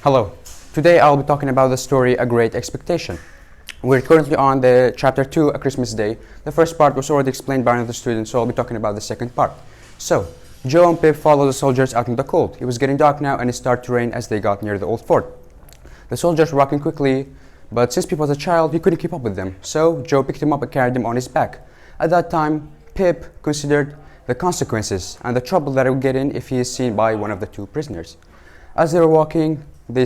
Hello. Today I'll be talking about the story A Great Expectation. We're currently on the chapter 2, A Christmas Day. The first part was already explained by another student, so I'll be talking about the second part. So, Joe and Pip followed the soldiers out in the cold. It was getting dark now and it started to rain as they got near the old fort. The soldiers were walking quickly, but since Pip was a child, he couldn't keep up with them. So, Joe picked him up and carried him on his back. At that time, Pip considered the consequences and the trouble that it would get in if he is seen by one of the two prisoners. As they were walking, they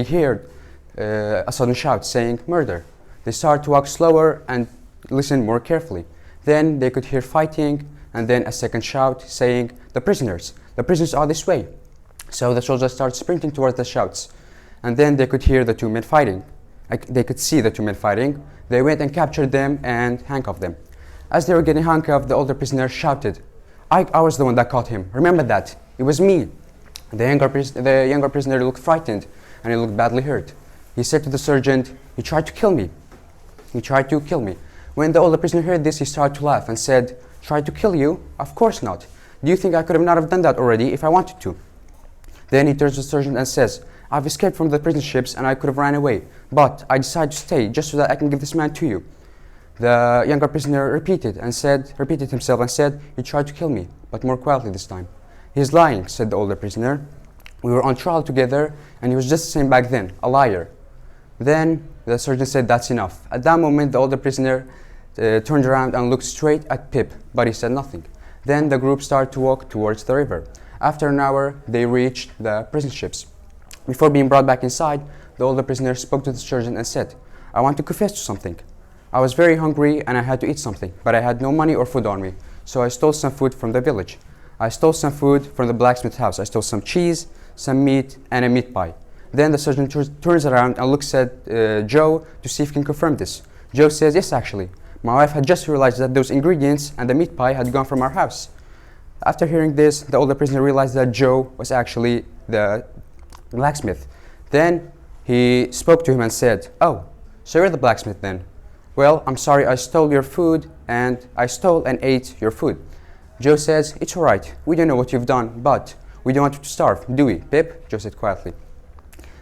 heard a sudden shout saying, "Murder." They started to walk slower and listen more carefully. Then they could hear fighting and then a second shout saying, "The prisoners are this way." So the soldiers started sprinting towards the shouts. And then they could hear the two men fighting. They could see the two men fighting. They went and captured them and handcuffed them. As they were getting handcuffed, the older prisoner shouted, I was the one that caught him. Remember that. It was me." The younger prisoner looked frightened and he looked badly hurt. He said to the sergeant, "He tried to kill me. He tried to kill me." When the older prisoner heard this, he started to laugh and said, "Tried to kill you? Of course not. Do you think I could not have done that already if I wanted to?" Then he turns to the sergeant and says, "I've escaped from the prison ships and I could have ran away, but I decided to stay just so that I can give this man to you." The younger prisoner repeated himself and said, "He tried to kill me, but more quietly this time." "He's lying," said the older prisoner. "We were on trial together and he was just the same back then, a liar." Then the sergeant said, "That's enough." At that moment, the older prisoner turned around and looked straight at Pip, but he said nothing. Then the group started to walk towards the river. After an hour, they reached the prison ships. Before being brought back inside, the older prisoner spoke to the sergeant and said, "I want to confess to something. I was very hungry and I had to eat something, but I had no money or food on me, so I stole some food from the village. I stole some food from the blacksmith's house. I stole some cheese, some meat, and a meat pie." Then the sergeant turns around and looks at Joe to see if he can confirm this. Joe says, "Yes, actually. My wife had just realized that those ingredients and the meat pie had gone from our house." After hearing this, the older prisoner realized that Joe was actually the blacksmith. Then he spoke to him and said, "Oh, so you're the blacksmith then? Well, I'm sorry I stole your food and I stole and ate your food." Joe says, "It's all right. We don't know what you've done, but we don't want you to starve, do we, Pip?" Joe said quietly.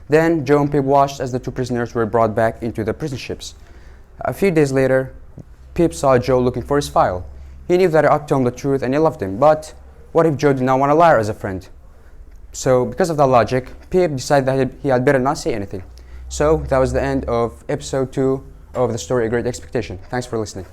Then Joe and Pip watched as the two prisoners were brought back into the prison ships. A few days later, Pip saw Joe looking for his file. He knew that he ought to tell him the truth and he loved him, but what if Joe did not want a liar as a friend? So because of that logic, Pip decided that he had better not say anything. So that was the end of episode 2 of the story A Great Expectation. Thanks for listening.